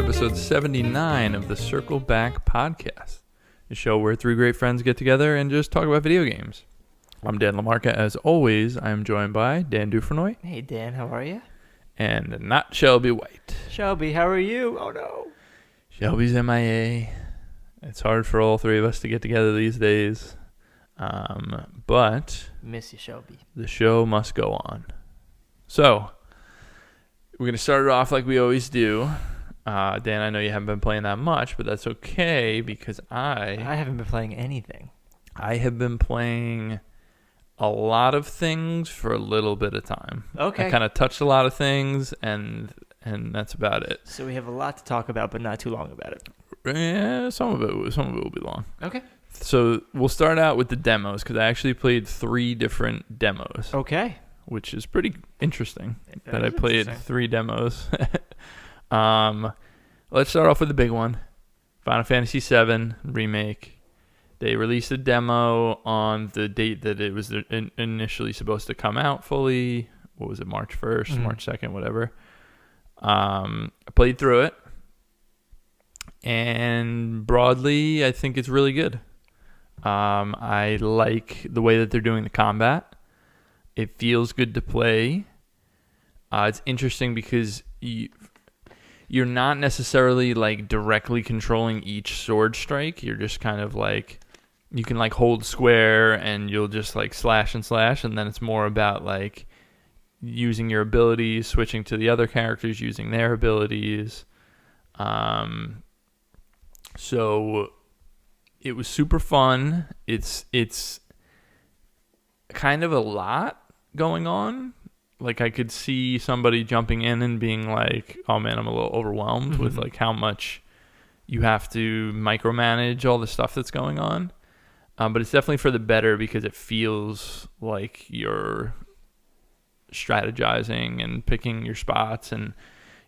episode 79 of the Circle Back Podcast, a show where three great friends get together and just talk about video games. I'm Dan LaMarca. As always, I'm joined by Dan Dufresnoy. Hey, Dan, how are you? And not Shelby White. Shelby, how are you? Oh, no. Shelby's MIA. It's hard for all three of us to get together these days. But miss you, Shelby. The show must go on. So, we're going to start it off like we always do. Dan, I know you haven't been playing that much, but that's okay because I haven't been playing anything. I have been playing a lot of things for a little bit of time. Okay. I kind of touched a lot of things, and that's about it. So we have a lot to talk about, but not too long about it. Yeah, some of it will be long. Okay. So we'll start out with the demos because I actually played 3 different demos. Okay. Which is pretty interesting that is I played interesting. 3 demos. Let's start off with the big one. Final Fantasy VII Remake. They released a demo on the date that it was initially supposed to come out fully. What was it, March 1st, March 2nd, whatever. I played through it. And broadly, I think it's really good. I like the way that they're doing the combat. It feels good to play. It's interesting because you're not necessarily like directly controlling each sword strike. You're just kind of like, you can like hold square and you'll just like slash and slash. And then it's more about like using your abilities, switching to the other characters, using their abilities. So it was super fun. It's kind of a lot going on. Like I could see somebody jumping in and being like, oh man, I'm a little overwhelmed with like how much you have to micromanage all the stuff that's going on. But it's definitely for the better because it feels like you're strategizing and picking your spots and,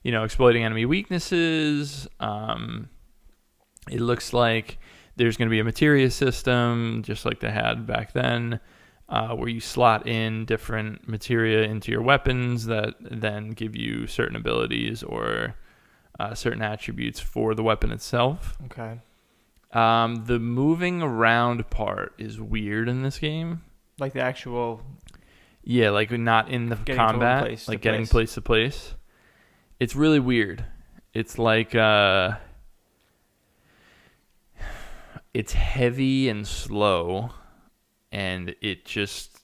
exploiting enemy weaknesses. It looks like there's going to be a materia system, just like they had back then, where you slot in different materia into your weapons that then give you certain abilities or certain attributes for the weapon itself. Okay. The moving around part is weird in this game. Like the actual... Yeah, like not in the combat, like getting place to place. It's really weird. It's like... it's heavy and slow, and it just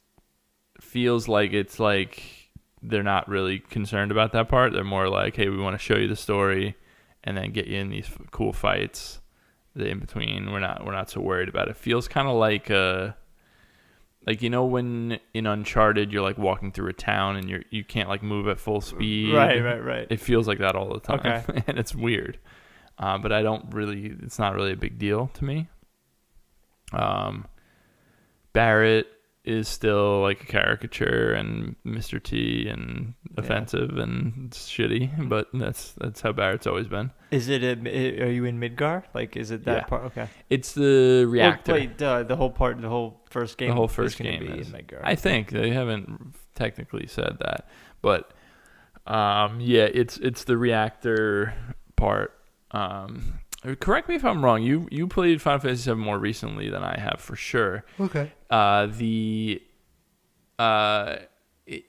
feels like it's like they're not really concerned about that part. They're more like, hey, we want to show you the story and then get you in these cool fights. The in between, we're not so worried about it. Feels kind of like when in Uncharted you're like walking through a town and you can't like move at full speed. Right. It feels like that all the time. Okay. And it's weird. But it's not really a big deal to me. Barrett is still like a caricature and Mr. T and offensive and it's shitty, but that's how Barrett's always been. Is it are you in Midgar? Like, is it that part? Okay. It's the reactor. Wait, the whole first game. The whole first game is is in Midgar. I think they haven't technically said that, but it's the reactor part. Correct me if I'm wrong. You played Final Fantasy VII more recently than I have, for sure. Okay.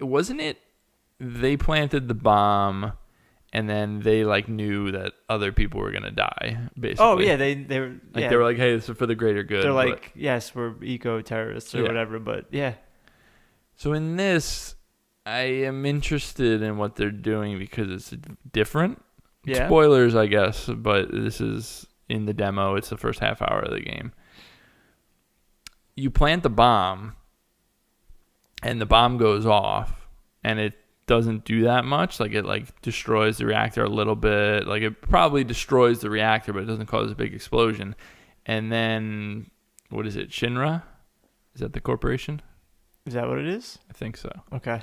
Wasn't it? They planted the bomb, and then they like knew that other people were gonna die. Basically. Oh yeah, they were like they were like, hey, this is for the greater good. They're like, yes, we're eco-terrorists or whatever, but yeah. So in this, I am interested in what they're doing because it's different. Yeah. Spoilers, I guess, but this is in the demo. It's the first half hour of the game. You plant the bomb, and the bomb goes off, and it doesn't do that much. Like, it like destroys the reactor a little bit. Like, it probably destroys the reactor, but it doesn't cause a big explosion. And then, what is it, Shinra? Is that the corporation? Is that what it is? I think so. Okay.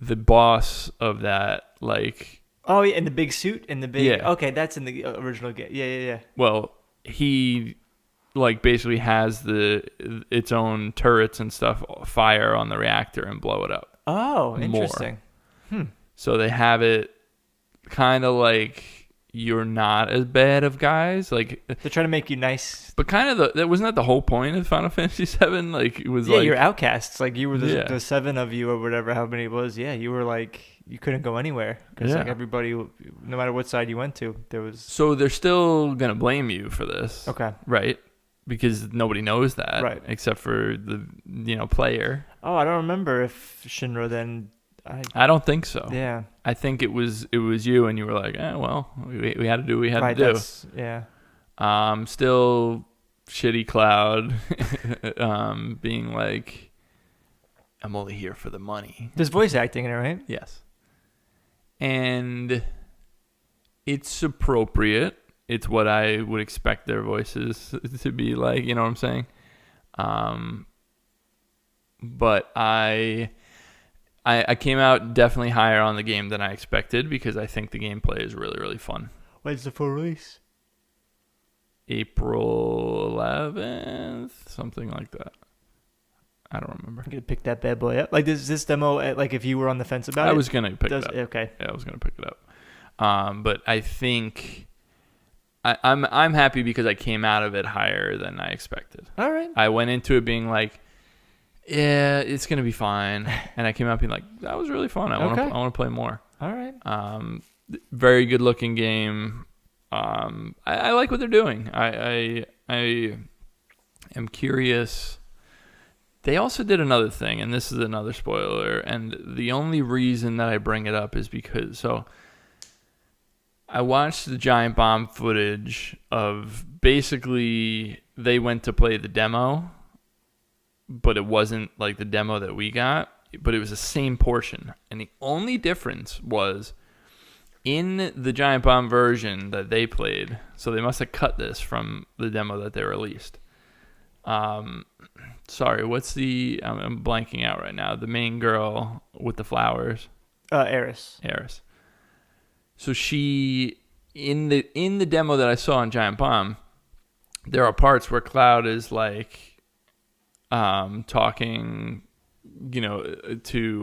The boss of that, like... Oh, yeah, in the big suit? In the big... Yeah. Okay, that's in the original game. Yeah. Well, he, like, basically has its own turrets and stuff fire on the reactor and blow it up. Oh, interesting. So they have it kind of like, you're not as bad of guys. Like they're trying to make you nice. But kind of that wasn't that the whole point of Final Fantasy VII? Like it was you're outcasts. Like you were the 7 of you or whatever, how many it was. Yeah, you were like you couldn't go anywhere because like everybody, no matter what side you went to, there was. So they're still gonna blame you for this. Okay. Right. Because nobody knows that, right? Except for the player. Oh, I don't remember if Shinra then. I don't think so. Yeah, I think it was you, and you were like, well, we had to do what we had to do. Yeah. Still shitty Cloud, being like, I'm only here for the money. There's voice acting in it, right? Yes. And it's appropriate. It's what I would expect their voices to be like, you know what I'm saying? But I came out definitely higher on the game than I expected because I think the gameplay is really, really fun. When's the full release? April 11th, something like that. I don't remember. I'm going to pick that bad boy up. Like, is this demo, like, if you were on the fence about it? I was going to pick it up. Okay. Yeah, I was going to pick it up. But I think I'm happy because I came out of it higher than I expected. All right. I went into it being like, yeah, it's going to be fine. And I came out being like, that was really fun. I want to play more. All right. Very good looking game. I like what they're doing. I am curious. They also did another thing, and this is another spoiler. And the only reason that I bring it up is because I watched the Giant Bomb footage of basically they went to play the demo, but it wasn't like the demo that we got, but it was the same portion. And the only difference was in the Giant Bomb version that they played, so they must have cut this from the demo that they released. Sorry, what's I'm blanking out right now. The main girl with the flowers. Eris. So she in the demo that I saw on Giant Bomb, there are parts where Cloud is like talking, to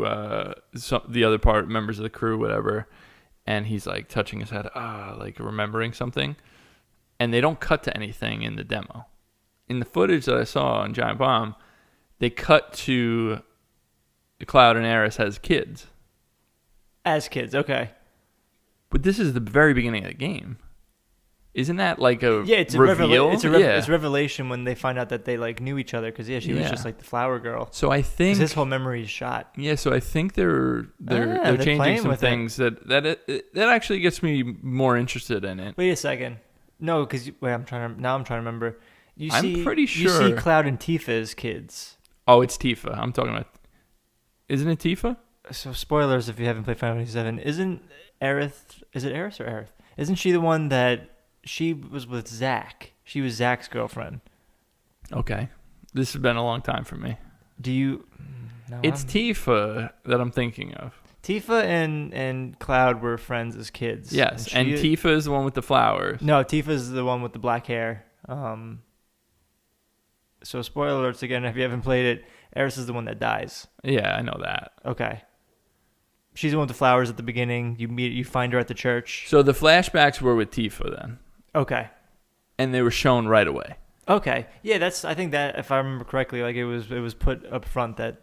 the other members of the crew, whatever, and he's like touching his head, like remembering something, and they don't cut to anything in the demo. In the footage that I saw on Giant Bomb, they cut to Cloud and Eris as kids. Okay. But this is the very beginning of the game. Isn't that like a it's reveal? It's a revelation when they find out that they like knew each other because she was just like the flower girl. So I think his whole memory is shot. Yeah, so I think they're changing some things that actually gets me more interested in it. Wait a second, no, because I'm trying to remember. I'm pretty sure you see Cloud and Tifa as kids. Oh, it's Tifa. I'm talking about. Isn't it Tifa? So spoilers if you haven't played Final Fantasy VII. Isn't Aerith? Is it Eris or Aerith? Isn't she the one that she was with Zack? She was Zack's girlfriend. Okay, this has been a long time for me. Do you? No, it's Tifa that I'm thinking of. Tifa and Cloud were friends as kids. Yes, and Tifa is the one with the flowers. No, Tifa is the one with the black hair. So spoiler alerts again, if you haven't played it, Eris is the one that dies. Yeah, I know that. Okay. She's the one with the flowers at the beginning. You find her at the church. So the flashbacks were with Tifa then. Okay. And they were shown right away. Okay. Yeah, I think that if I remember correctly, like it was put up front that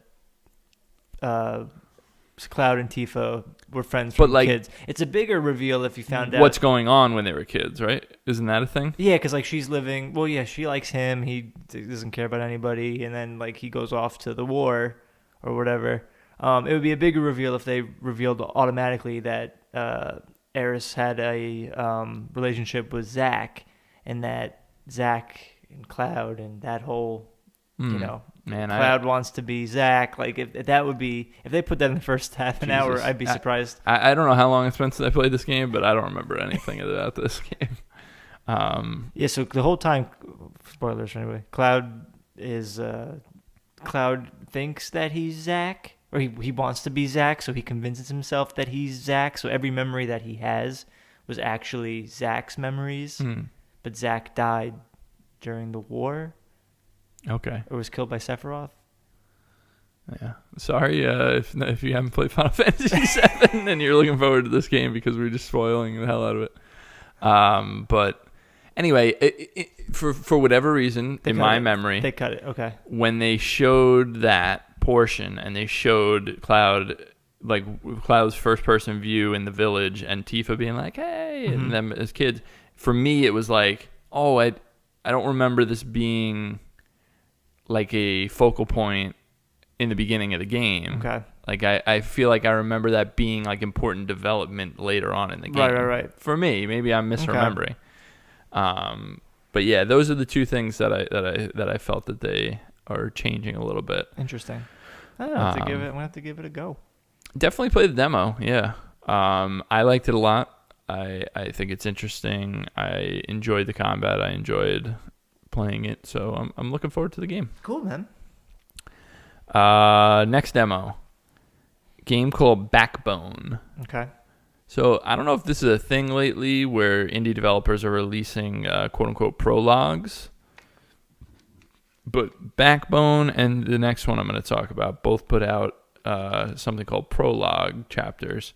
Cloud and Tifa were friends from kids. It's a bigger reveal if you found out what's going on when they were kids, right? Isn't that a thing? Yeah, because like she's living. Well, yeah, she likes him. He doesn't care about anybody, and then like he goes off to the war or whatever. It would be a bigger reveal if they revealed automatically that Eris had a relationship with Zack, and that Zack and Cloud and that whole, Cloud wants to be Zack. Like if they put that in the first half an hour, I'd be surprised. I don't know how long it's been since I played this game, but I don't remember anything about this game. Yeah, so the whole time, spoilers anyway. Cloud thinks that he's Zack. Or he wants to be Zack, so he convinces himself that he's Zack. So every memory that he has was actually Zack's memories. But Zack died during the war. Okay. Or was killed by Sephiroth. Yeah. Sorry if you haven't played Final Fantasy VII and you're looking forward to this game because we're just spoiling the hell out of it. But anyway, for whatever reason, in my memory, they cut it. Okay. When they showed that portion and they showed Cloud's first person view in the village and Tifa being like, "Hey," and them as kids, for me it was like, oh, I don't remember this being like a focal point in the beginning of the game. Okay. Like I feel like I remember that being like important development later on in the game. Right. For me, maybe I'm misremembering. Okay. But yeah, those are the two things that I felt that they are changing a little bit. Interesting. I'm gonna have to give it a go. Definitely play the demo. Yeah. I liked it a lot. I think it's interesting. I enjoyed the combat. I enjoyed playing it. So I'm looking forward to the game. Cool, man. Next demo. Game called Backbone. Okay. So I don't know if this is a thing lately where indie developers are releasing quote unquote prologues, but Backbone and the next one I'm going to talk about both put out something called prologue chapters,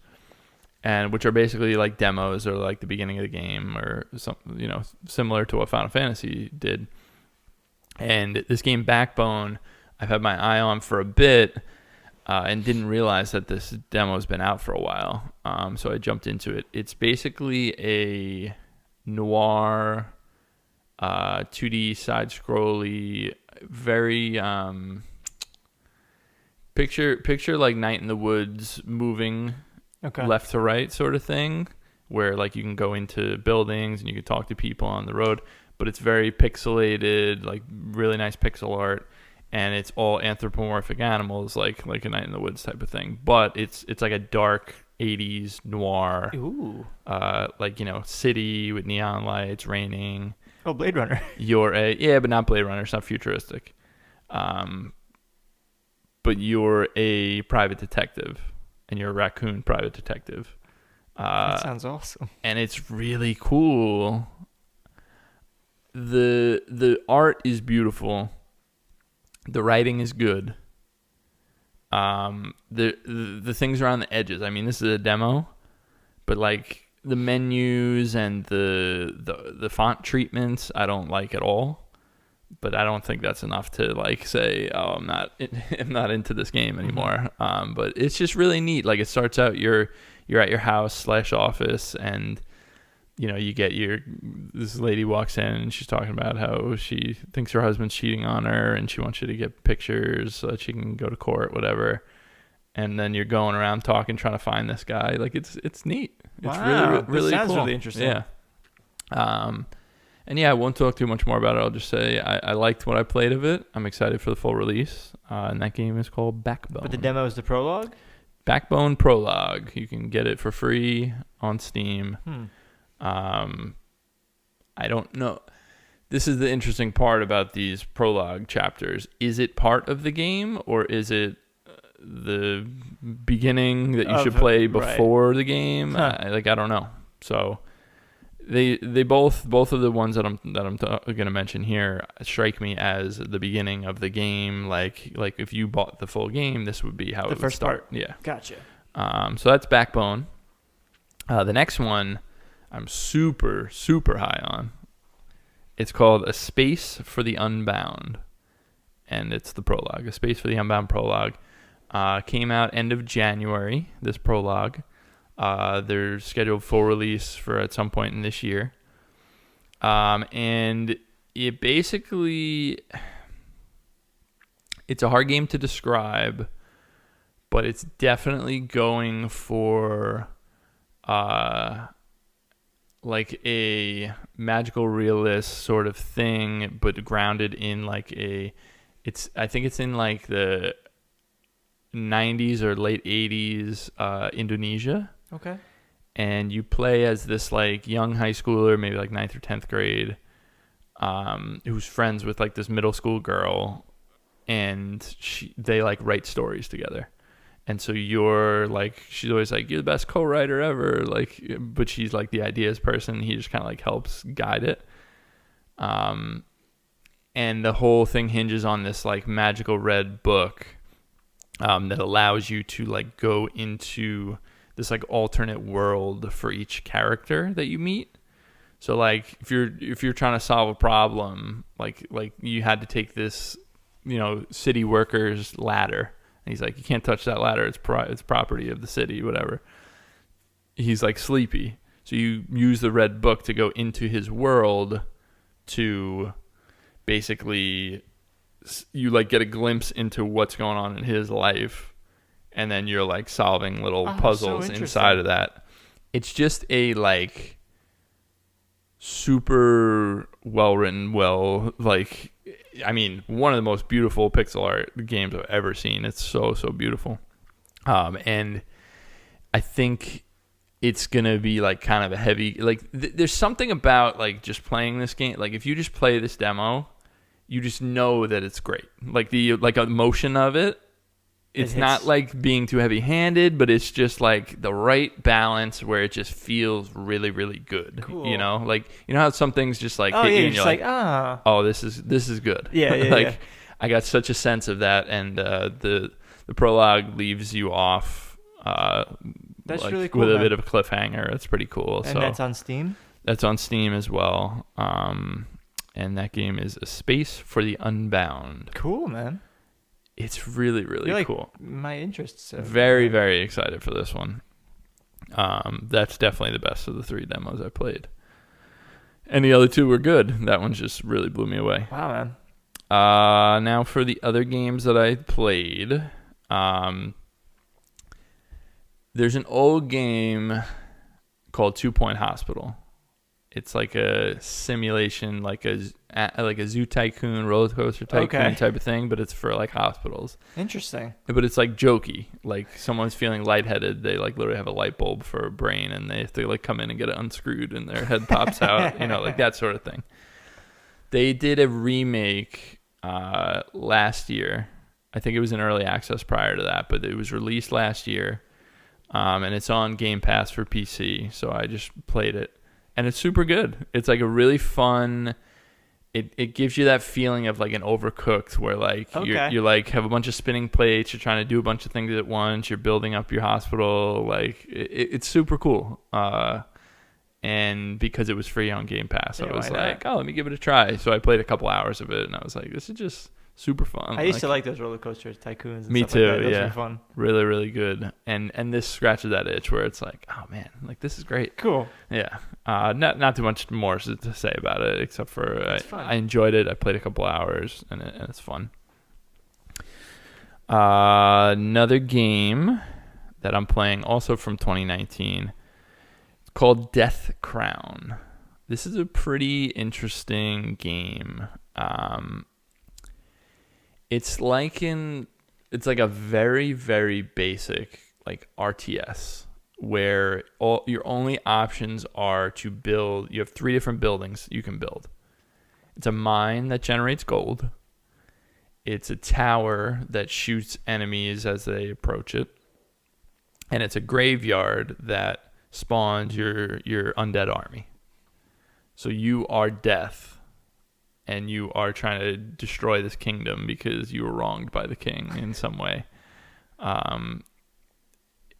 and which are basically like demos or like the beginning of the game or something, similar to what Final Fantasy did. And this game Backbone, I've had my eye on for a bit. And didn't realize that this demo has been out for a while. So I jumped into it. It's basically a noir, 2D side-scrolly, very picture like Night in the Woods moving left to right sort of thing, where like you can go into buildings and you can talk to people on the road, but it's very pixelated, like really nice pixel art. And it's all anthropomorphic animals, like a Night in the Woods type of thing. But it's like a dark 80s noir, city with neon lights, raining. Oh, Blade Runner. But not Blade Runner. It's not futuristic. But you're a private detective, and you're a raccoon private detective. That sounds awesome. And it's really cool. The art is beautiful. The writing is good. The things around the edges. I mean, this is a demo, but like the menus and the font treatments, I don't like at all. But I don't think that's enough to like say, oh, I'm not into this game anymore. But it's just really neat. Like it starts out you're at your house / office and. You get this lady walks in and she's talking about how she thinks her husband's cheating on her and she wants you to get pictures so that she can go to court, whatever. And then you're going around talking, trying to find this guy. Like it's neat. It's really sounds cool. Really interesting. Yeah. And yeah, I won't talk too much more about it. I'll just say I liked what I played of it. I'm excited for the full release. And that game is called Backbone. But the demo is the prologue? Backbone Prologue. You can get it for free on Steam. I don't know. This is the interesting part about these prologue chapters. Is it part of the game or is it the beginning that you should play before the game? I don't know. So they both of the ones that I'm going to mention here strike me as the beginning of the game. Like if you bought the full game, this would be how it would start. Yeah. Gotcha. So that's Backbone. The next one I'm super, super high on. It's called A Space for the Unbound. And it's the prologue. A Space for the Unbound Prologue. Came out end of January, this prologue. They're scheduled full release for at some point in this year. And it basically... It's a hard game to describe, but it's definitely going for... like a magical realist sort of thing, but grounded in like I think it's in like the 90s or late 80s Indonesia. Okay. And you play as this like young high schooler, maybe like 9th or 10th grade, who's friends with like this middle school girl, and they like write stories together. And so you're like, she's always like, you're the best co-writer ever. Like, but she's like the ideas person. He just kind of like helps guide it. And the whole thing hinges on this like magical red book that allows you to like go into this like alternate world for each character that you meet. So like if you're trying to solve a problem, like you had to take this, city worker's ladder, and he's like, you can't touch that ladder. It's property of the city, whatever. He's like sleepy, so you use the red book to go into his world to basically you like get a glimpse into what's going on in his life, and then you're like solving little puzzles inside of that. It's just a like super well written, one of the most beautiful pixel art games I've ever seen. It's so beautiful. And I think it's gonna be like kind of a heavy there's something about like just playing this game. Like if you just play this demo, you just know that it's great. Like the emotion of it. It's not like being too heavy-handed, but it's just like the right balance where it just feels really, really good. Cool. Like how some things just like hit you and you're like, oh, this is good. Yeah. I got such a sense of that, and the prologue leaves you off. That's really cool. With a bit of a cliffhanger. It's pretty cool. And that's on Steam? That's on Steam as well. And that game is A Space for the Unbound. Cool, man. It's really, really cool. My interests. So. Very, very excited for this one. That's definitely the best of the 3 demos I played. And the other 2 were good. That one just really blew me away. Wow, man. Now for the other games that I played. There's an old game called 2 Point Hospital. It's like a simulation, like a Zoo Tycoon, roller coaster tycoon type of thing, but it's for like hospitals. Interesting. But it's like jokey. Like someone's feeling lightheaded, they like literally have a light bulb for a brain, and they have to like come in and get it unscrewed, and their head pops out. Like that sort of thing. They did a remake last year. I think it was in early access prior to that, but it was released last year, and it's on Game Pass for PC. So I just played it. And it's super good. It's like a really fun. It gives you that feeling of like an Overcooked, where like you're like have a bunch of spinning plates. You're trying to do a bunch of things at once. You're building up your hospital. Like it's super cool. And because it was free on Game Pass, I was like, let me give it a try. So I played a couple hours of it, and I was like, this is just super fun. I used to like those roller coaster tycoons. And me stuff too. Like that. Those yeah, were fun. Really, really good. And this scratches that itch where it's like, oh man, like this is great. Cool. Yeah. Not too much more to say about it, except for I enjoyed it. I played a couple hours, and it's fun. Another game that I'm playing, also from 2019, it's called Death Crown. This is a pretty interesting game. It's like a very, very basic like RTS, where your only options are to build. You have 3 different buildings you can build. It's a mine that generates gold. It's a tower that shoots enemies as they approach it. And it's a graveyard that spawns your undead army. So you are death. And you are trying to destroy this kingdom because you were wronged by the king in some way.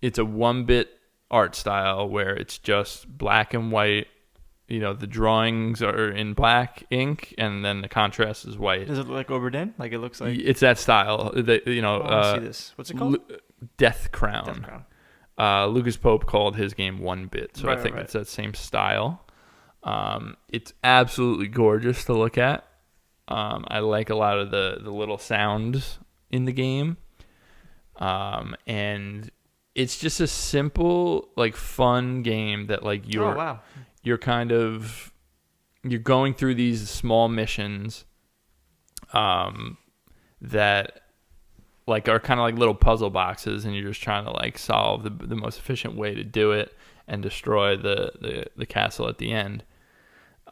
It's a 1-bit art style where it's just black and white. The drawings are in black ink, and then the contrast is white. Does it look like Oberdin? Like it looks like... It's that style. I see this. What's it called? Death Crown. Death Crown. Lucas Pope called his game 1-bit, so I think it's that same style. It's absolutely gorgeous to look at. I like a lot of the little sounds in the game. And it's just a simple, like, fun game that like you're kind of you're going through these small missions that like are kind of like little puzzle boxes, and you're just trying to like solve the most efficient way to do it and destroy the castle at the end.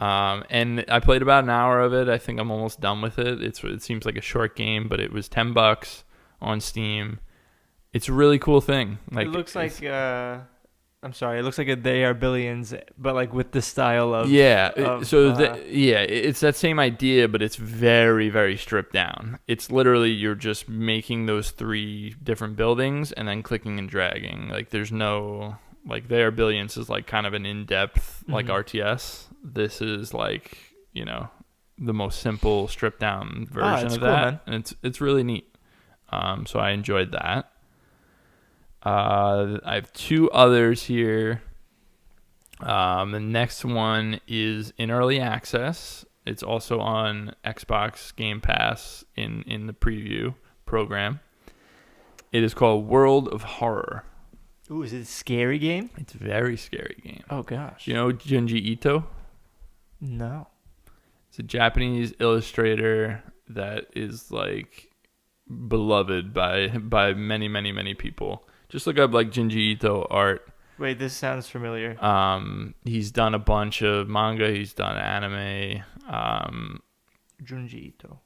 And I played about an hour of it. I think I'm almost done with it. It seems like a short game, but it was $10 on Steam. It's a really cool thing. Like it looks like I'm sorry. It looks like They Are Billions, but like with the style of it's that same idea, but it's very, very stripped down. It's literally you're just making those 3 different buildings and then clicking and dragging. Like there's no like They Are Billions is like kind of an in-depth like RTS. This is like, the most simple stripped down version of cool, that. man. And it's really neat. So I enjoyed that. I have 2 others here. The next one is in early access. It's also on Xbox Game Pass in the preview program. It is called World of Horror. Ooh, is it a scary game? It's a very scary game. Oh, gosh. You know Junji Ito? No. It's a Japanese illustrator that is like beloved by many, many, many people. Just look up like Junji Ito art. Wait, this sounds familiar. He's done a bunch of manga. He's done anime. Junji Ito.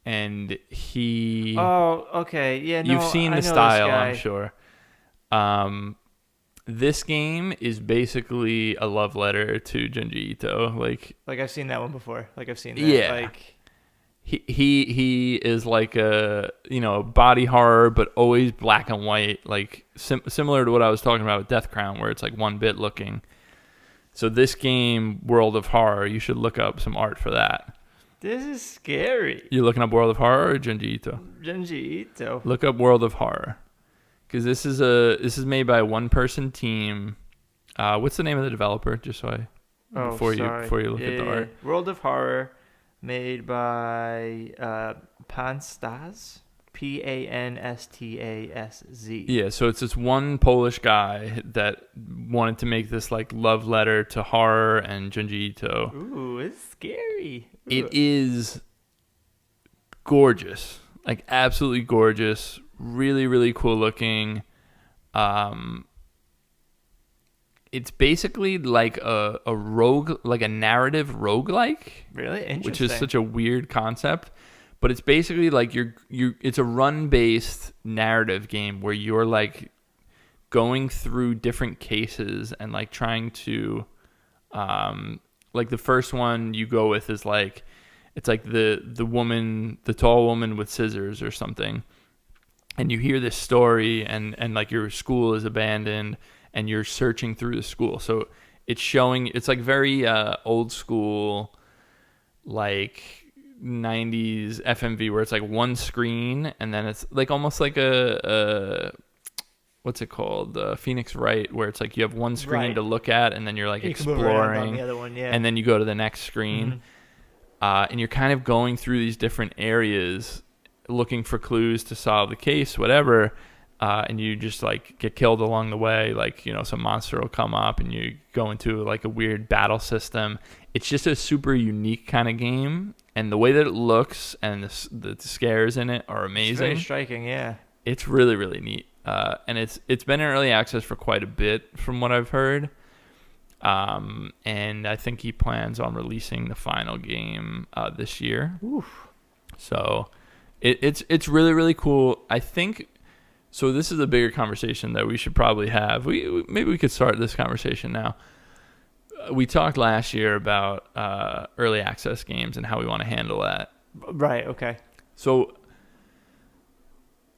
And he... Oh, okay. Yeah, no, You've seen I the know style, this guy. I'm sure. This game is basically a love letter to Junji Ito. Like I've seen that one before. I've seen that. Yeah. He is like a body horror, but always black and white, like similar to what I was talking about with Death Crown, where it's like 1-bit looking. So this game, World of Horror, you should look up some art for that. This is scary. You looking up World of Horror or Junji Ito? Junji Ito. Look up World of Horror, because this is made by a 1-person team. What's the name of the developer? Just so before you look at the art. World of Horror. Made by Panstas, Panstasz. Yeah, so it's this one Polish guy that wanted to make this like love letter to horror and Junji Ito. Ooh, it's scary. Ooh. It is gorgeous, like absolutely gorgeous, really, really cool looking. It's basically like a rogue, like a narrative roguelike. Really interesting. Which is such a weird concept, but it's basically like it's a run-based narrative game where you're like going through different cases and like trying to, like the first one you go with is like, it's like the tall woman with scissors or something, and you hear this story and like your school is abandoned. And you're searching through the school. So it's like very old school, like 90s FMV, where it's like one screen and then it's like almost like a what's it called? Phoenix Wright, where it's like you have one screen to look at and then you're like exploring. The other one, yeah. And then you go to the next screen. Mm-hmm. And you're kind of going through these different areas looking for clues to solve the case, whatever. And you just like get killed along the way, like some monster will come up and you go into like a weird battle system. It's just a super unique kind of game, and the way that it looks and the scares in it are amazing. It's very striking, yeah. It's really, really neat, and it's been in early access for quite a bit from what I've heard. And I think he plans on releasing the final game this year. Oof. So it's really, really cool. I think. So this is a bigger conversation that we should probably have. Maybe we could start this conversation now. We talked last year about early access games and how we want to handle that. Right, okay. So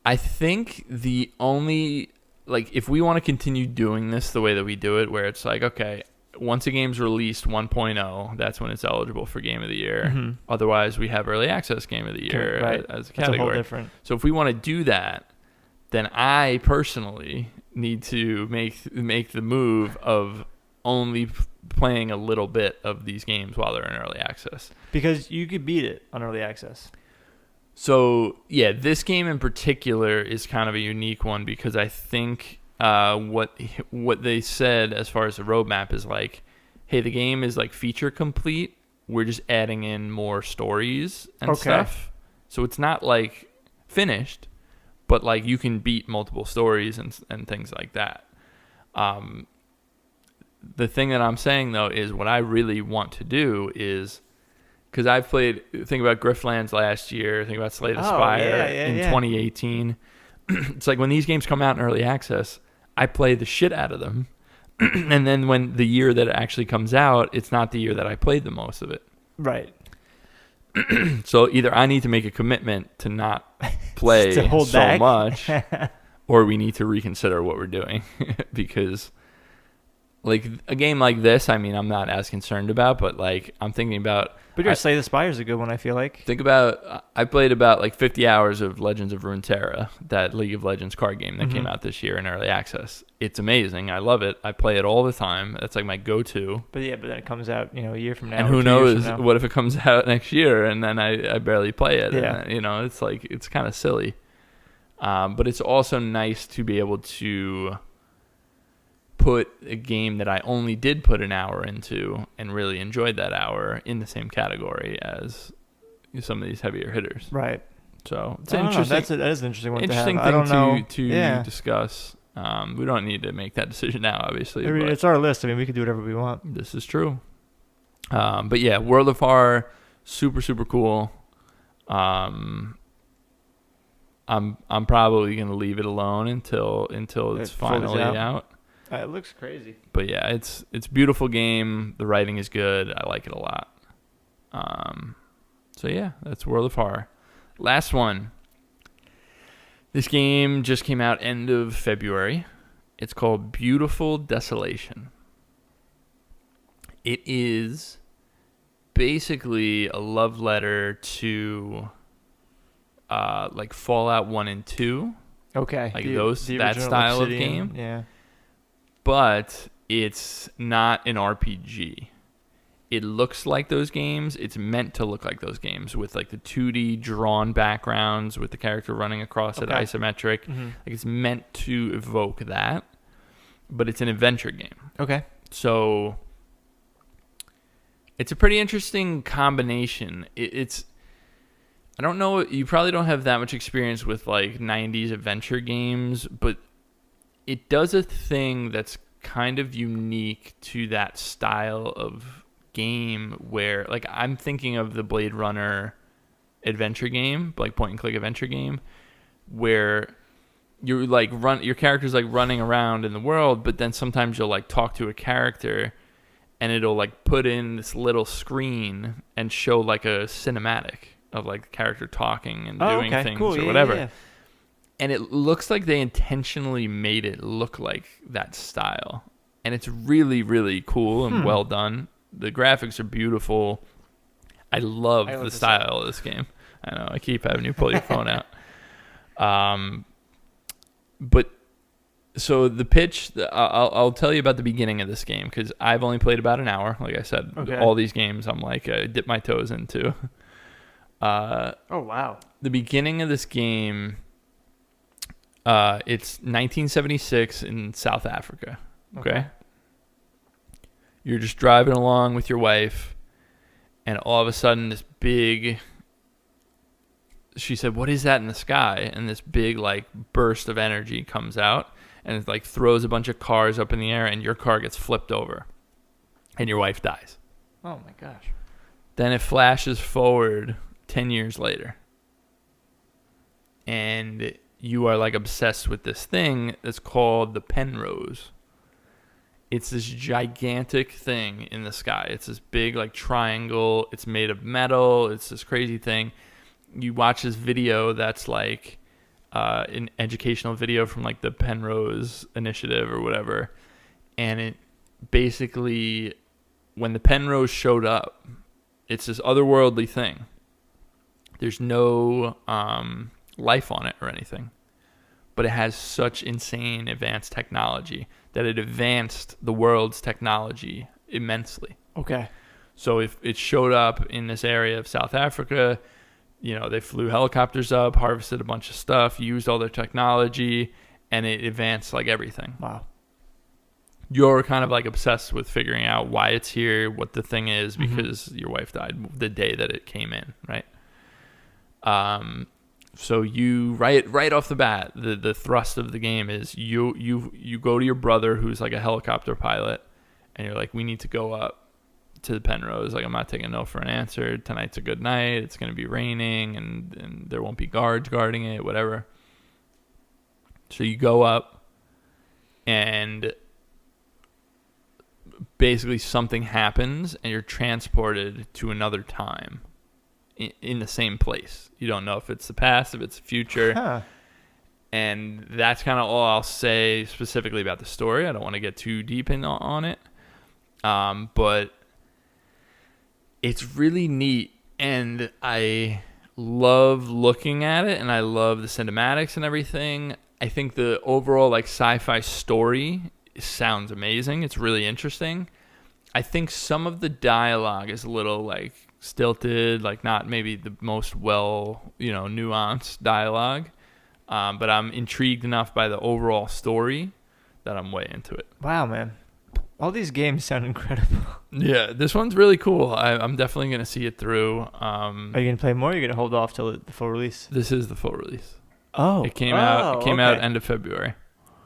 I think the only, like, if we want to continue doing this the way that we do it, where it's like, okay, once a game's released 1.0, that's when it's eligible for Game of the Year. Mm-hmm. Otherwise, we have early access Game of the Year as a category. That's a whole different. So if we want to do that, then I personally need to make the move of only playing a little bit of these games while they're in early access. Because you could beat it on early access. So, yeah, this game in particular is kind of a unique one because I think what they said as far as the roadmap is like, hey, the game is like feature complete. We're just adding in more stories and stuff. So it's not like finished. But like you can beat multiple stories and things like that. The thing that I'm saying though is what I really want to do is, because I've played, think about Griftlands last year, think about Slay the Spire in 2018. It's like when these games come out in early access, I play the shit out of them, and then when the year that it actually comes out, it's not the year that I played the most of it. Right. So either I need to make a commitment to not play so back. Much, or we need to reconsider what we're doing because like a game like this, I mean, I'm not as concerned about, but like I'm thinking about. But your Slay the Spire is a good one, I feel like. Think about, I played about like 50 hours of Legends of Runeterra, that League of Legends card game that came out this year in early access. It's amazing. I love it. I play it all the time. That's like my go-to. But yeah, but then it comes out, a year from now. And who knows what if it comes out next year and then I barely play it. Yeah. And, it's like, it's kind of silly. But it's also nice to be able to put a game that I only did put an hour into and really enjoyed that hour in the same category as some of these heavier hitters. Right. So it's interesting. That is an interesting one interesting to have. thing to discuss. We don't need to make that decision now, obviously. I mean, it's our list. I mean, we can do whatever we want. This is true. But yeah, World of R, super, super cool. I'm probably gonna leave it alone until it's finally out. It looks crazy. But yeah, it's a beautiful game. The writing is good. I like it a lot. So yeah, that's World of Horror. Last one. This game just came out end of February. It's called Beautiful Desolation. It is basically a love letter to like Fallout 1 and 2. Okay. Like that style of game. Yeah. But it's not an RPG. It looks like those games. It's meant to look like those games with like the 2D drawn backgrounds with the character running across it isometric. Like it's meant to evoke that, but it's an adventure game. Okay. So it's a pretty interesting combination. It's I don't know. You probably don't have that much experience with like 90s adventure games, but it does a thing that's kind of unique to that style of game where, like, I'm thinking of the Blade Runner adventure game, like point and click adventure game, where you're like your character's like running around in the world, but then sometimes you'll like talk to a character and it'll like put in this little screen and show like a cinematic of like the character talking and doing things or whatever. Yeah. And it looks like they intentionally made it look like that style. And it's really, really cool and well done. The graphics are beautiful. I love the style of this game. I know, I keep having you pull your phone out. But so the pitch, I'll tell you about the beginning of this game because I've only played about an hour. Like I said, all these games I'm like, I dip my toes into. Oh, wow. The beginning of this game... it's 1976 in South Africa. Okay? You're just driving along with your wife, and all of a sudden, this big. She said, "What is that in the sky?" And this big like burst of energy comes out, and it like throws a bunch of cars up in the air, and your car gets flipped over, and your wife dies. Oh my gosh! Then it flashes forward 10 years later, and you are like obsessed with this thing that's called the Penrose. It's this gigantic thing in the sky. It's this big like triangle. It's made of metal. It's this crazy thing. You watch this video that's like an educational video from like the Penrose Initiative or whatever. And it basically, when the Penrose showed up, it's this otherworldly thing. There's no life on it or anything, but it has such insane advanced technology that it advanced the world's technology immensely. Okay. So if it showed up in this area of South Africa, they flew helicopters up, harvested a bunch of stuff, used all their technology, and it advanced like everything. Wow. You're kind of like obsessed with figuring out why it's here, what the thing is, because your wife died the day that it came in, right? So you right off the bat, the thrust of the game is you go to your brother who's like a helicopter pilot, and you're like, we need to go up to the Penrose. Like, I'm not taking no for an answer. Tonight's a good night. It's going to be raining, and there won't be guards guarding it, whatever. So you go up, and basically something happens, and you're transported to another time. In the same place. You don't know if it's the past, if it's the future. And that's kind of all I'll say specifically about the story. I don't want to get too deep on it. But it's really neat, and I love looking at it, and I love the cinematics and everything. I think the overall like sci-fi story sounds amazing. It's really interesting. I think some of the dialogue is a little like stilted, like not maybe the most nuanced dialogue. But I'm intrigued enough by the overall story that I'm way into it. Wow, man. All these games sound incredible. Yeah, this one's really cool. I'm definitely going to see it through. Are you going to play more, or are you going to hold off till the full release? This is the full release. Oh. It came out end of February.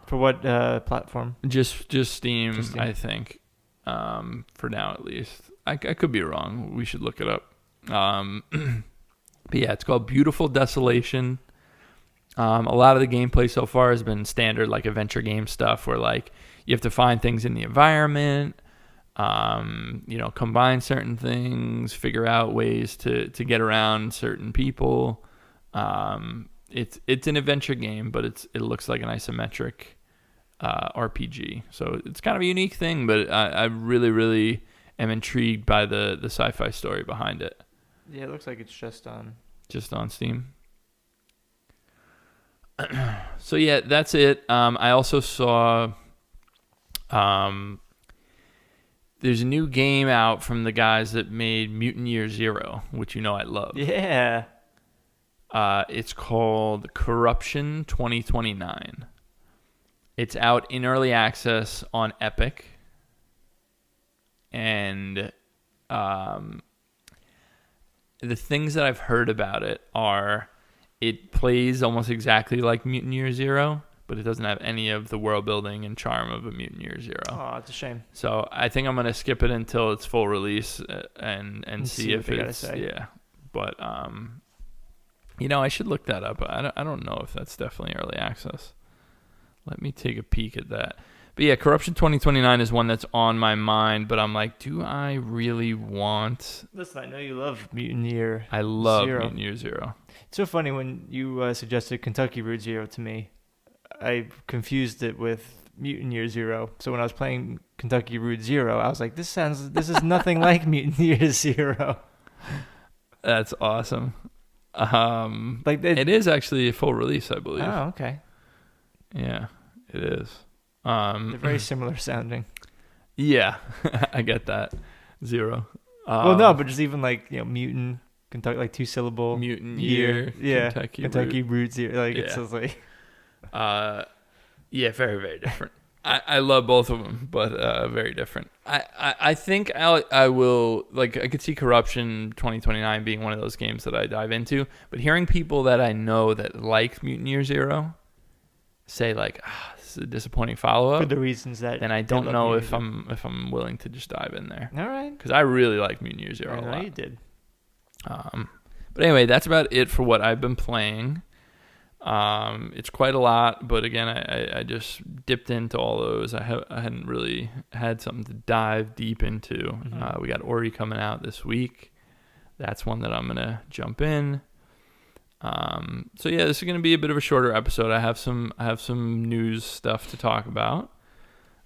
For what platform? Just Steam, I think. For now, at least. I could be wrong. We should look it up. But yeah, it's called Beautiful Desolation. A lot of the gameplay so far has been standard like adventure game stuff where like you have to find things in the environment, combine certain things, figure out ways to get around certain people. It's an adventure game, but it looks like an isometric RPG. So it's kind of a unique thing, but I really, really am intrigued by the sci-fi story behind it. Yeah, it looks like it's just on Steam. So yeah, that's it. I also saw there's a new game out from the guys that made Mutant Year Zero, which I love. Yeah. It's called Corruption 2029. It's out in early access on Epic. And the things that I've heard about it are it plays almost exactly like Mutant Year Zero, but it doesn't have any of the world building and charm of a Mutant Year Zero. Oh, it's a shame. So I think I'm gonna skip it until it's full release and see if it's But I should look that up. I don't know if that's definitely early access. Let me take a peek at that. But yeah, Corruption 2029 is one that's on my mind, but I'm like, do I really want... Listen, I know you love Mutant Year I love Zero. Mutant Year Zero. It's so funny when you suggested Kentucky Route Zero to me. I confused it with Mutant Year Zero. So when I was playing Kentucky Route Zero, I was like, this is nothing like Mutant Year Zero. That's awesome. It is actually a full release, I believe. Oh, okay. Yeah, it is. They're very similar sounding. Yeah, I get that. Zero. Well, no, but just even like mutant Kentucky, like 2-syllable Mutant Year. Yeah, Kentucky Route Zero. Like it's just like. Yeah, very, very different. I love both of them, but very different. I think I will, like, I could see Corruption 2029 being one of those games that I dive into, but hearing people that I know that like Mutant Year Zero say like, this is a disappointing follow-up, for the reasons that, then I don't know if I'm willing to just dive in there. All right. Because I really like Mutant Year Zero a lot. I know you did. But anyway, that's about it for what I've been playing. It's quite a lot, but again, I just dipped into all those. I hadn't really had something to dive deep into. Mm-hmm. We got Ori coming out this week. That's one that I'm gonna jump in. So yeah, this is gonna be a bit of a shorter episode. I have some news stuff to talk about,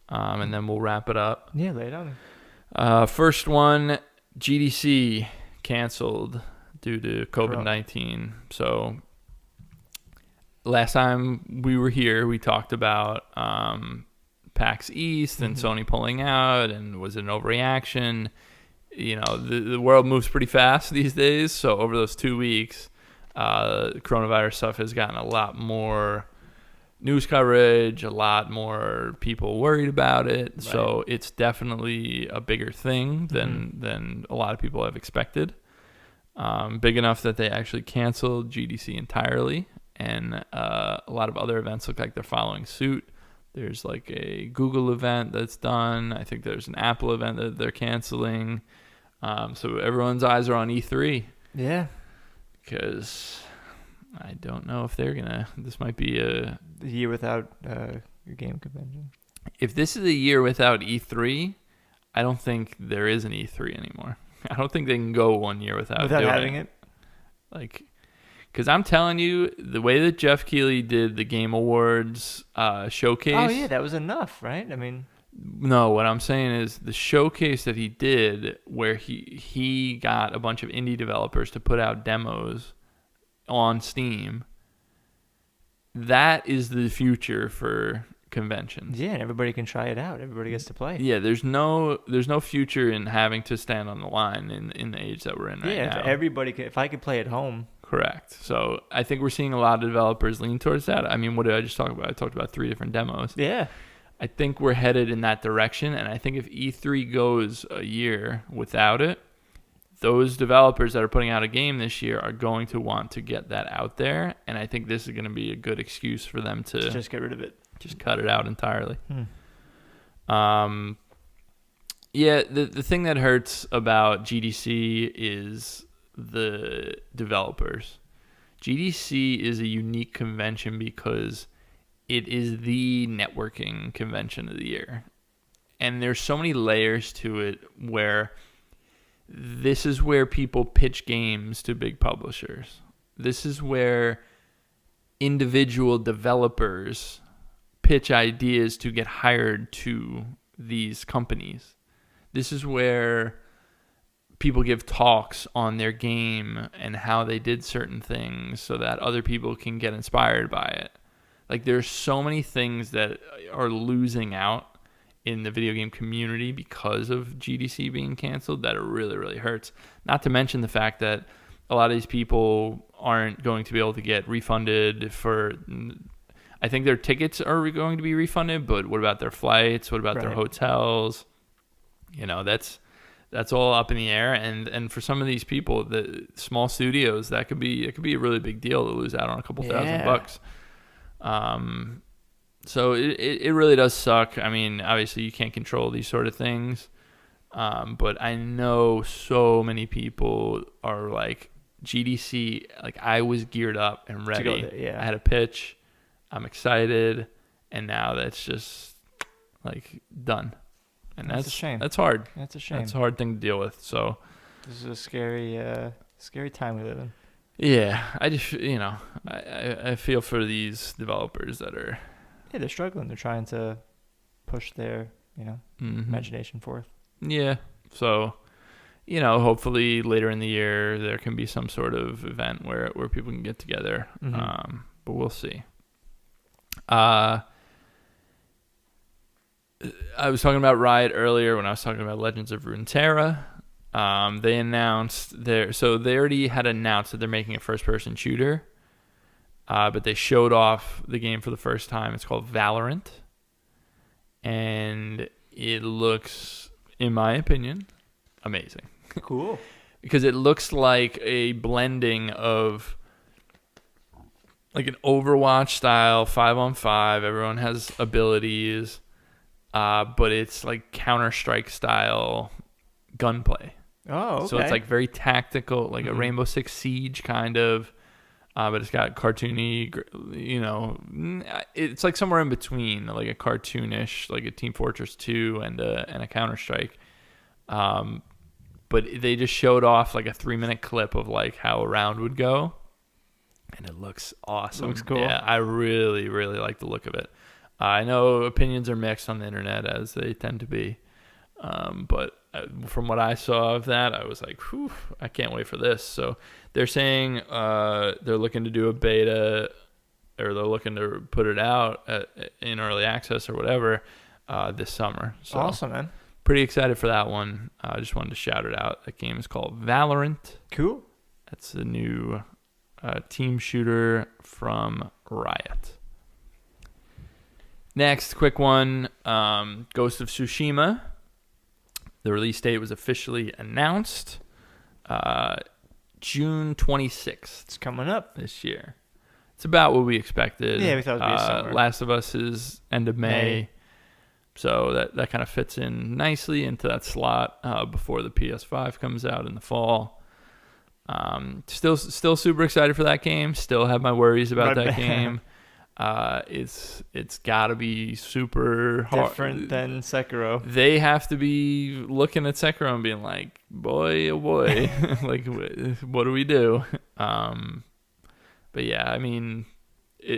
and then we'll wrap it up. Yeah, lay it on. First one, GDC canceled due to COVID-19. So last time we were here, we talked about PAX East and Sony pulling out, and was it an overreaction? The world moves pretty fast these days. So over those 2 weeks, coronavirus stuff has gotten a lot more news coverage, a lot more people worried about it. Right. So it's definitely a bigger thing than a lot of people have expected. Big enough that they actually canceled GDC entirely. And a lot of other events look like they're following suit. There's like a Google event that's done. I think there's an Apple event that they're canceling. So everyone's eyes are on E3. Yeah. Because I don't know if they're going to... This might be a year without your game convention. If this is a year without E3, I don't think there is an E3 anymore. I don't think they can go 1 year without doing having it. Like... Because I'm telling you, the way that Jeff Keighley did the Game Awards showcase. Oh yeah, that was enough, right? I mean, no, what I'm saying is the showcase that he did, where he got a bunch of indie developers to put out demos on Steam. That is the future for conventions. yeah, and everybody can try it out. Everybody gets to play. Yeah, there's no future in having to stand on the line in the age that we're in right now. Yeah, everybody can. If I could play at home. Correct. So I think we're seeing a lot of developers lean towards that. I mean, what did I just talk about? I talked about 3 different demos. Yeah. I think we're headed in that direction, and I think if E3 goes a year without it, those developers that are putting out a game this year are going to want to get that out there, and I think this is going to be a good excuse for them to just get rid of it. Just cut it out entirely. Yeah, the thing that hurts about GDC is the developers. GDC is a unique convention because it is the networking convention of the year. And there's so many layers to it where this is where people pitch games to big publishers. This is where individual developers pitch ideas to get hired to these companies. This is where people give talks on their game and how they did certain things so that other people can get inspired by it. Like, there's so many things that are losing out in the video game community because of GDC being canceled that it really, really hurts. Not to mention the fact that a lot of these people aren't going to be able to get refunded for... I think their tickets are going to be refunded, but what about their flights? What about their hotels? You know, that's all up in the air. And for some of these people, the small studios, it could be a really big deal to lose out on a couple $1,000. So it really does suck. I mean, obviously you can't control these sort of things. But I know so many people are like, GDC, like, I was geared up and ready. To go there, yeah. I had a pitch. I'm excited. And now that's just like done. And that's a shame. That's hard. That's a shame. That's a hard thing to deal with. So this is a scary time we live in. Yeah, I just, I feel for these developers that are... Yeah, they're struggling. They're trying to push their, imagination forth. Yeah. So, hopefully later in the year there can be some sort of event where people can get together. But we'll see. I was talking about Riot earlier when I was talking about Legends of Runeterra. They announced they already had announced that they're making a first-person shooter, but they showed off the game for the first time. It's called Valorant, and it looks, in my opinion, amazing. Cool. Because it looks like a blending of like an Overwatch style 5-on-5. Everyone has abilities, but it's like Counter-Strike style gunplay. Oh, okay. So it's like very tactical, like a Rainbow Six Siege kind of, but it's got cartoony, it's like somewhere in between, like a cartoonish, like a Team Fortress 2 and a Counter-Strike. But they just showed off like a 3-minute clip of like how a round would go, and it looks awesome. Looks cool. Yeah, I really, really like the look of it. I know opinions are mixed on the internet, as they tend to be. But from what I saw of that, I was like, whew, I can't wait for this. So they're saying they're looking to do a beta, or they're looking to put it out in early access or whatever this summer. So awesome, man. Pretty excited for that one. I just wanted to shout it out. That game is called Valorant. Cool. That's a new team shooter from Riot. Next, quick one, Ghost of Tsushima. The release date was officially announced June 26th. It's coming up this year. It's about what we expected. Yeah, we thought it would be summer. Last of Us is end of May. So that kind of fits in nicely into that slot before the PS5 comes out in the fall. Still super excited for that game. Still have my worries about that game. It's got to be super hard. Different than Sekiro. They have to be looking at Sekiro and being like, boy, oh boy, like, what do we do? But yeah, I mean,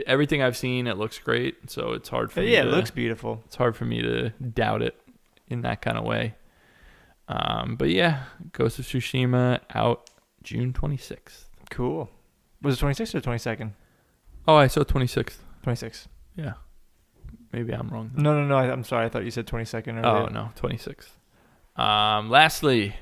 everything I've seen, it looks great. So it's hard for me. Yeah, it looks beautiful. It's hard for me to doubt it in that kind of way. But yeah, Ghost of Tsushima out June 26th. Cool. Was it 26th or 22nd? Oh, I saw 26th. 26th. Yeah. Maybe I'm wrong. No. I'm sorry. I thought you said 22nd. Oh, no. 26th. Lastly.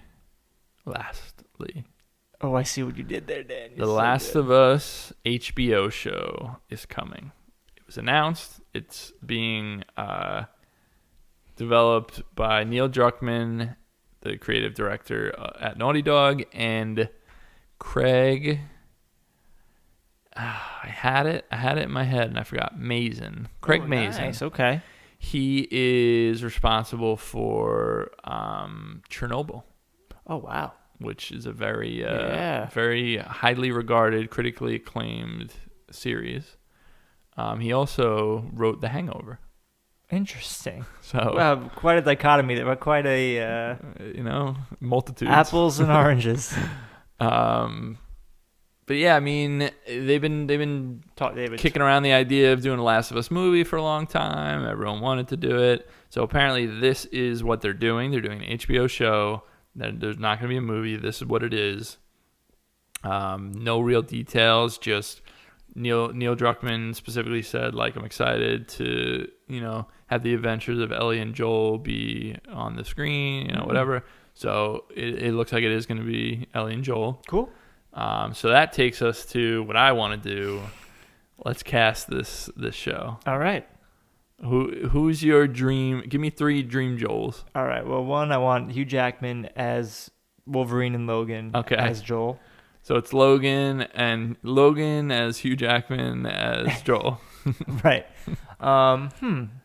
Oh, I see what you did there, Dan. The Last of Us HBO show is coming. It was announced. It's being developed by Neil Druckmann, the creative director at Naughty Dog, and Craig. I had it in my head and I forgot. Craig Mazin. Nice. Okay. He is responsible for Chernobyl. Oh wow. Which is a very very highly regarded, critically acclaimed series. He also wrote The Hangover. Interesting. So wow, quite a dichotomy there, but quite a multitudes. Apples and oranges. But yeah, I mean, they've been kicking around the idea of doing a Last of Us movie for a long time. Everyone wanted to do it. So apparently this is what they're doing. They're doing an HBO show. There's not going to be a movie. This is what it is. No real details. Just Neil Druckmann specifically said, like, I'm excited to, have the adventures of Ellie and Joel be on the screen, whatever. So it looks like it is going to be Ellie and Joel. Cool. So that takes us to what I want to do. Let's cast this show. All right. Who's your dream? Give me 3 dream Joels. All right. Well, one, I want Hugh Jackman as Wolverine and Logan as Joel. So it's Logan as Hugh Jackman as Joel. Right.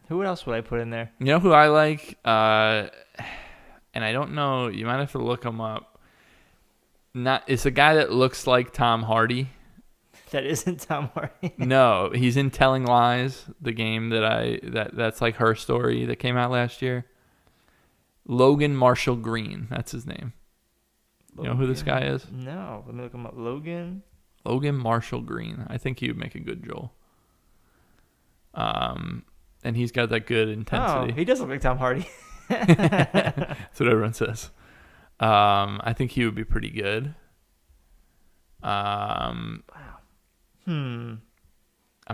Who else would I put in there? You know who I like? And I don't know. You might have to look him up. It's a guy that looks like Tom Hardy. That isn't Tom Hardy. No, he's in Telling Lies, the game that's like Her Story that came out last year. Logan Marshall Green, that's his name. You know who this guy is? No, let me look him up. Logan Marshall Green. I think he would make a good Joel. And he's got that good intensity. Oh, he does look like Tom Hardy. That's what everyone says. I think he would be pretty good. Wow. I'm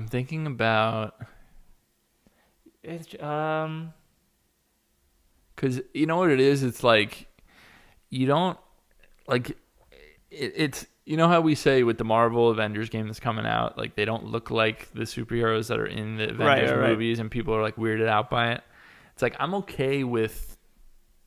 thinking about. Because you know what it is? It's like you don't like it's how we say with the Marvel Avengers game that's coming out, like they don't look like the superheroes that are in the Avengers movies, and people are like weirded out by it. It's like I'm okay with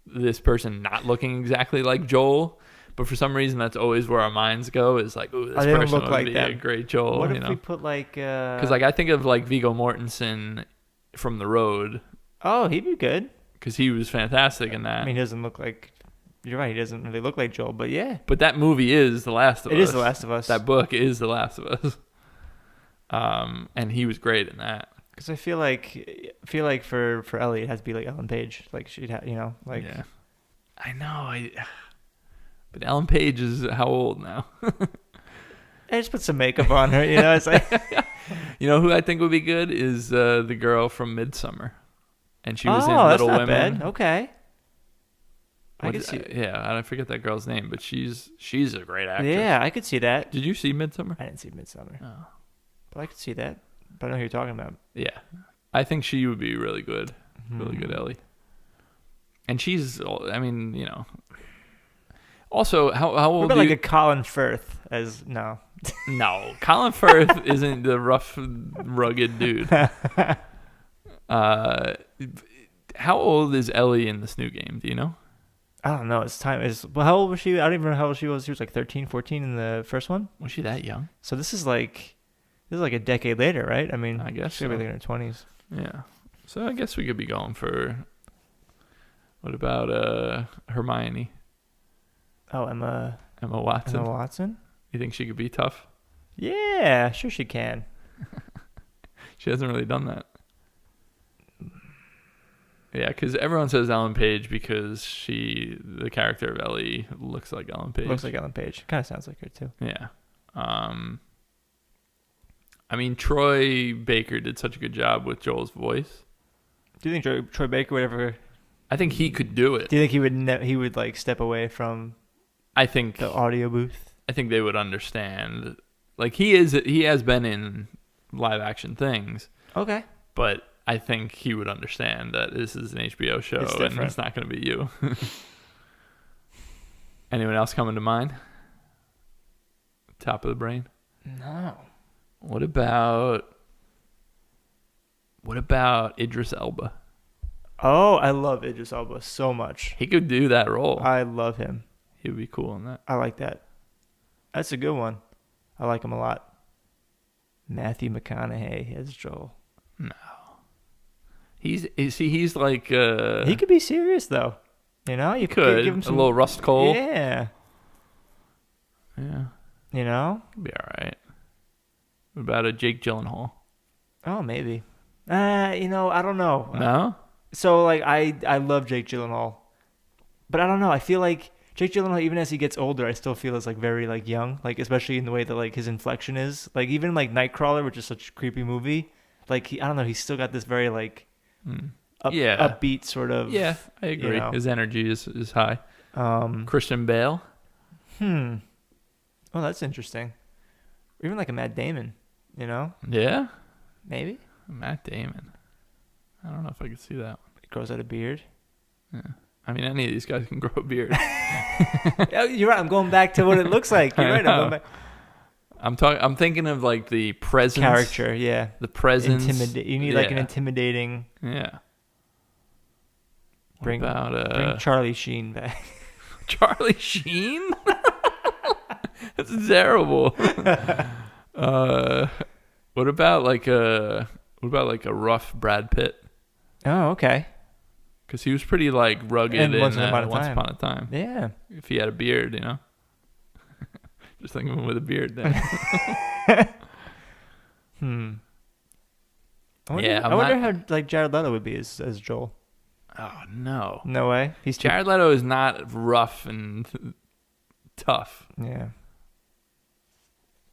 this person not looking exactly like Joel, but for some reason that's always where our minds go, is like, oh, this person would be a great Joel. What if we put like because like I think of like Viggo Mortensen from The Road. Oh, he'd be good because he was fantastic in that. I mean, he doesn't look like, you're right, he doesn't really look like Joel, but yeah. But that movie is The Last of Us. It is The Last of Us. That book is The Last of Us. And he was great in that. Because I feel like for Ellie it has to be like Ellen Page, like she'd have, like. Yeah. I know. But Ellen Page is how old now? I just put some makeup on her, It's like. You know who I think would be good is the girl from Midsommar, and she was in Little that's not Women. Bad. Okay. I could see. Yeah, I forget that girl's name, but she's a great actress. Yeah, I could see that. Did you see Midsommar? I didn't see Midsommar. Oh. But I could see that. But I know who you're talking about. Yeah. I think she would be really good. Really good Ellie. And she's, I mean, Also, how old? What about like a Colin Firth as no? No, Colin Firth isn't the rough, rugged dude. How old is Ellie in this new game? Do you know? I don't know. It's time. How old was she? I don't even know how old she was. She was like 13, 14 in the first one. Was she that young? So this is like a decade later, right? I mean, I guess she'll be like in her 20s. Yeah. So I guess we could be going for. What about Hermione? Oh, Emma Watson. Emma Watson? You think she could be tough? Yeah, sure she can. She hasn't really done that. Yeah, because everyone says Ellen Page because the character of Ellie looks like Ellen Page. Looks like Ellen Page. Kind of sounds like her too. Yeah. I mean, Troy Baker did such a good job with Joel's voice. Do you think Troy Baker would ever? I think he could do it. Do you think he would like step away from? I think the audio booth. I think they would understand. Like he has been in live action things. Okay. But I think he would understand that this is an HBO show and it's not going to be you. Anyone else coming to mind? Top of the brain? No. What about Idris Elba? Oh, I love Idris Elba so much. He could do that role. I love him. He would be cool in that. I like that. That's a good one. I like him a lot. Matthew McConaughey as Joel. No. He's like he could be serious though. You know, you could give him some, a little Rust Cole. Yeah. Yeah. You know? It'd be all right. What about a Jake Gyllenhaal? Oh, maybe. You know, I don't know. No? So like I love Jake Gyllenhaal. But I don't know. I feel like Jake Gyllenhaal, even as he gets older, I still feel is like very like young, like especially in the way that like his inflection is. Like even like Nightcrawler, which is such a creepy movie, like I don't know, he's still got this very like upbeat sort of. Yeah, I agree. You know. His energy is high. Christian Bale. Oh, that's interesting. Or even like a Matt Damon, you know? Yeah. Maybe. Matt Damon. I don't know if I could see that one. He grows out a beard. Yeah. I mean, any of these guys can grow a beard. You're right. I'm going back to what it looks like. You're right. I'm thinking of like the presence. Character, yeah. The presence. You need like an intimidating. Yeah. Bring Charlie Sheen back. Charlie Sheen? That's terrible. What about like a rough Brad Pitt? Oh, okay. Because he was pretty like rugged in Once Upon a Time. Yeah. If he had a beard, you know. Just think of him with a beard then. I wonder how like Jared Leto would be as Joel. Oh no. No way. Jared Leto is not rough and tough. Yeah.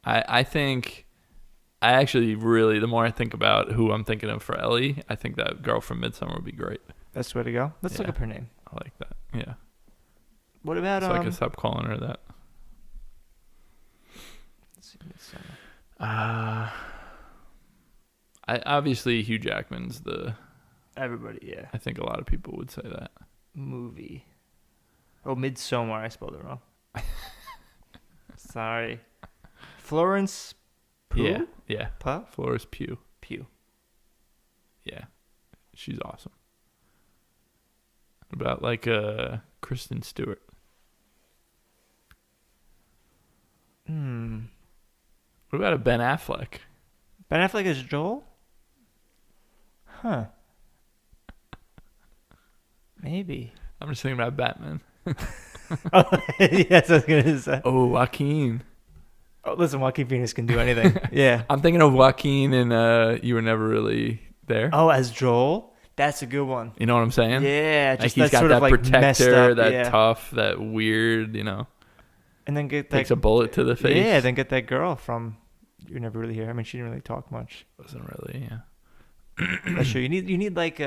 I think I actually really, the more I think about who I'm thinking of for Ellie, I think that girl from Midsommar would be great. That's the way to go. Let's look up her name. I like that. Yeah. What about so I can stop calling her that. Let's see, Midsommar. Obviously Hugh Jackman's everybody, yeah. I think a lot of people would say that. Movie. Oh, Midsommar. I spelled it wrong. Sorry. Florence Pugh? Yeah. Puh? Florence Pugh. Pugh. Yeah. She's awesome. What about like Kristen Stewart? What about a Ben Affleck? Ben Affleck is Joel? Huh. Maybe. I'm just thinking about Batman. Oh, yes, I was going to say. Oh, Joaquin. Oh, listen, Joaquin Phoenix can do anything. Yeah. I'm thinking of Joaquin and You Were Never Really There. Oh, as Joel? That's a good one. You know what I'm saying? Yeah. Just like he's got sort that of like protector, up, that tough, that weird, you know. And then get that. Takes a bullet to the face. Yeah, then get that girl from You Were Never Really Here. I mean, she didn't really talk much. Wasn't really, yeah. That's true. You need like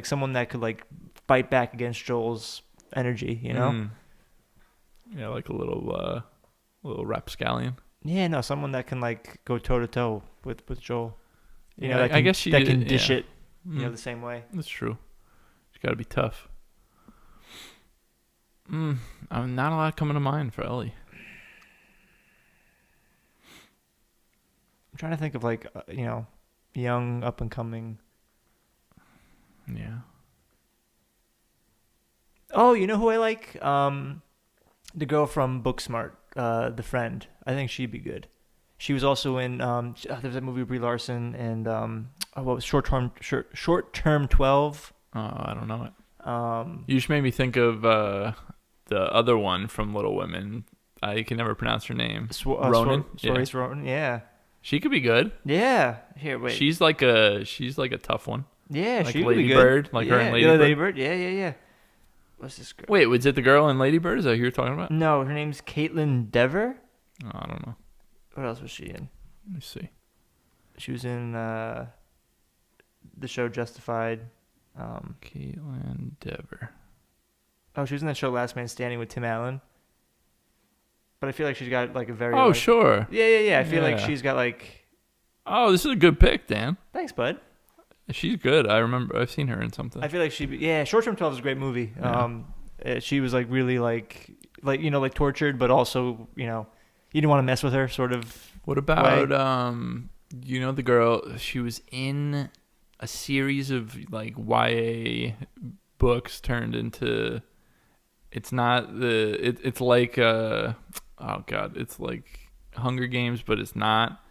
someone that could like fight back against Joel's energy, you know? Yeah, like a little rapscallion. Yeah, no, someone that can like go toe to toe with Joel. You know, I guess that can dish it, you know, the same way. That's true. You got to be tough. Not a lot coming to mind for Ellie. I'm trying to think of like you know, young up and coming. Yeah. Oh, you know who I like? The girl from Booksmart, the friend. I think she'd be good. She was also in there was that movie with Brie Larson and what was Short Term 12. Oh, I don't know it. You just made me think of the other one from Little Women. I can never pronounce her name. Ronan. Saoirse Ronan. Yeah. She could be good. Yeah. Here, wait. She's like a tough one. Yeah, like she Lady would be Bird, good. like yeah, her in Lady Bird. Yeah. What's this girl? Wait, was it the girl in Lady Bird? Is that who you're talking about? No, her name's Caitlin Dever. Oh, I don't know. What else was she in? Let me see. She was in the show Justified. Caitlin Dever. Oh, she was in that show Last Man Standing with Tim Allen. But I feel like she's got like a very. Oh, sure. Yeah. I feel like she's got like. Oh, this is a good pick, Dan. Thanks, bud. She's good. I remember I've seen her in something. I feel like Short Term 12 is a great movie. Yeah. She was like really like like tortured, but also you didn't want to mess with her, sort of. What about the girl? She was in a series of like YA books turned into. It's not it's like it's like Hunger Games, but it's not.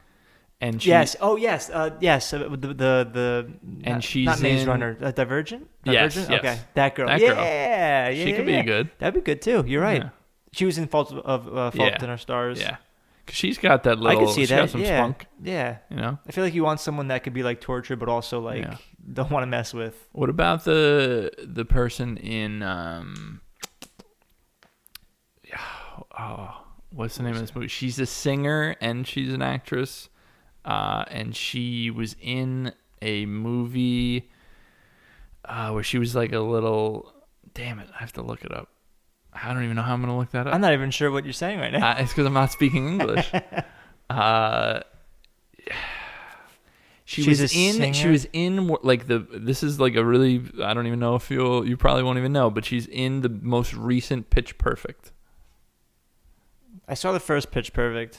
And she, yes. The and she's not Maze in, Runner, Divergent. Yes. Okay, that girl. Yeah, she could be good. That'd be good too. You're right. Yeah. She was in Fault in Our Stars. Yeah, because she's got that little. I could see that. Got some spunk. Yeah. I feel like you want someone that could be like tortured, but also like don't want to mess with. What about the person in what's the name of this movie? She's a singer and she's an actress, and she was in a movie where she was like a little. Damn it! I have to look it up. I don't even know how I'm going to look that up. I'm not even sure what you're saying right now. It's because I'm not speaking English. She was in like this is like a really, I don't even know if you probably won't even know, but she's in the most recent Pitch Perfect. I saw the first Pitch Perfect.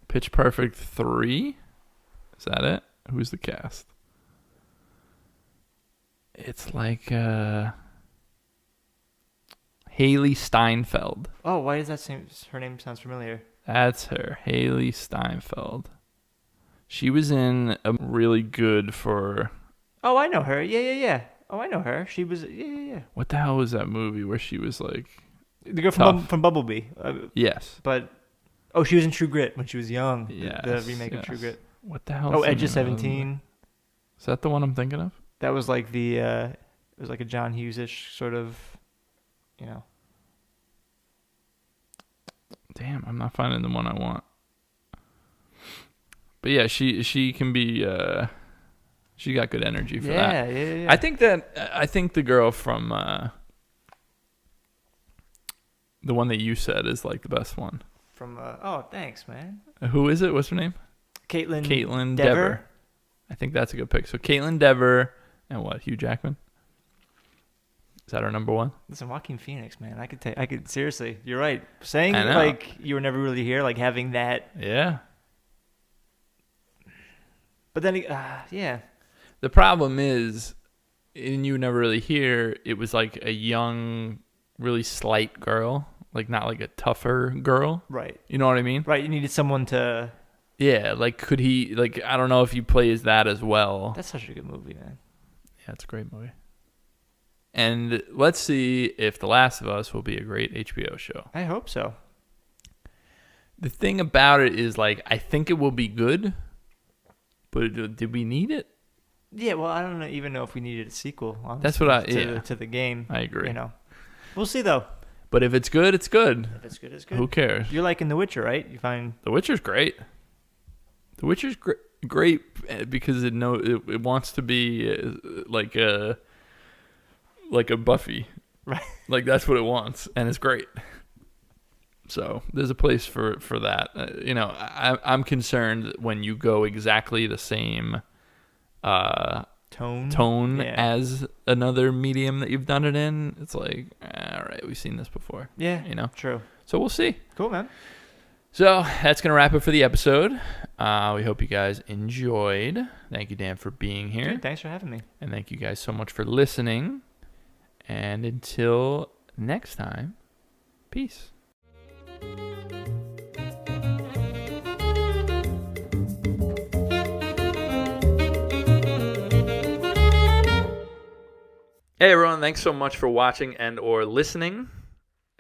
Pitch Perfect 3? Is that it? Who's the cast? It's like Haley Steinfeld. Oh, why does that seem? Her name sounds familiar. That's her, Haley Steinfeld. She was in a really good for. Oh, I know her. Yeah. Oh, I know her. She was. Yeah. What the hell was that movie where she was like? The girl from Bumblebee. Yes. But she was in True Grit when she was young. Yes, the remake of True Grit. What the hell? Oh, Edge of 17. Is that the one I'm thinking of? That was like the. It was like a John Hughes-ish sort of. Damn, I'm not finding the one I want. But yeah, she can be. She got good energy for that. Yeah. I think the girl from the one that you said is like the best one. From thanks, man. Who is it? What's her name? Caitlin Dever. I think that's a good pick. So Caitlin Dever and what? Hugh Jackman. Is that our number one? Listen, Joaquin Phoenix, man. I could seriously. You're right. Saying like you were never really here, like having that. Yeah. But then, yeah. The problem is, and you never really hear, it was like a young, really slight girl, like not like a tougher girl. Right. You know what I mean? Right. You needed someone to. Yeah. Like, could he? Like, I don't know if he plays that as well. That's such a good movie, man. Yeah, it's a great movie. And let's see if The Last of Us will be a great HBO show. I hope so. The thing about it is, like, I think it will be good, but did we need it? Yeah, well, I don't even know if we needed a sequel. Honestly, that's what to the game. I agree. We'll see though. But if it's good, it's good. If it's good, it's good. Who cares? You're liking The Witcher, right? You find The Witcher's great. The Witcher's great because it wants to be like a Buffy, right? Like that's what it wants, and it's great. So there's a place for that. I'm concerned when you go exactly the same tone as another medium that you've done it in. It's like, all right, we've seen this before. Yeah, true. So we'll see. Cool, man. So that's gonna wrap it for the episode. We hope you guys enjoyed. Thank you, Dan, for being here. Dude, thanks for having me. And thank you guys so much for listening. And until next time, peace. Hey everyone, thanks so much for watching and or listening.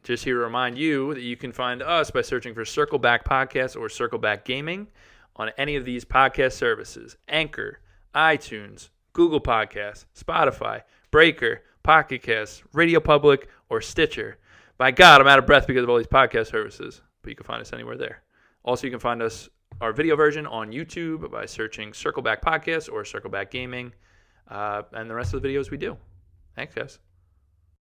Just here to remind you that you can find us by searching for Circleback Podcast or Circleback Gaming on any of these podcast services: Anchor, iTunes, Google Podcasts, Spotify, Breaker, Pocket Casts, Radio Public, or Stitcher. By God, I'm out of breath because of all these podcast services, but you can find us anywhere there. Also, you can find us our video version on YouTube by searching Circle Back Podcast or Circle Back Gaming, and the rest of the videos we do. Thanks, guys.